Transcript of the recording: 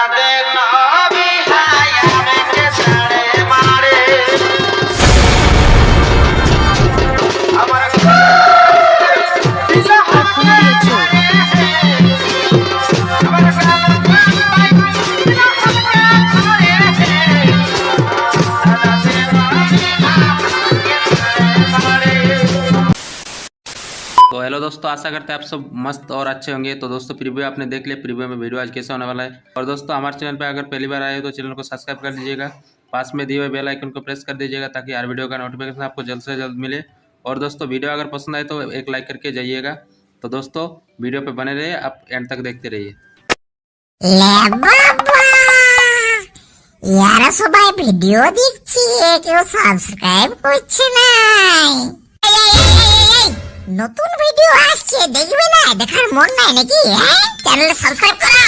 तो हेलो दोस्तों, आशा करते हैं आप सब मस्त और अच्छे होंगे। तो दोस्तों प्रीव्यू आपने देख लिया, प्रीव्यू में वीडियो आज कैसे होने वाला है। और दोस्तों हमारे चैनल पे अगर पहली बार आए हो तो चैनल को सब्सक्राइब कर दीजिएगा, पास में दिए हुए बेल आइकन को प्रेस कर दीजिएगा ताकि हर वीडियो का नोटिफिकेशन आपको जल्द से जल्द मिले। और दोस्तों वीडियो अगर पसंद आए तो एक लाइक करके जाइएगा। तो दोस्तों वीडियो पे बने रहिए, आप एंड तक देखते रहिए। ইয়ারা সবাই ভিডিও দেখছে, কেউ সাবস্ক্রাইব করছে না। নতুন ভিডিও আসছে, দেখবে না? দেখার মন নাই নাকি? চ্যানেল সাবস্ক্রাইব করো।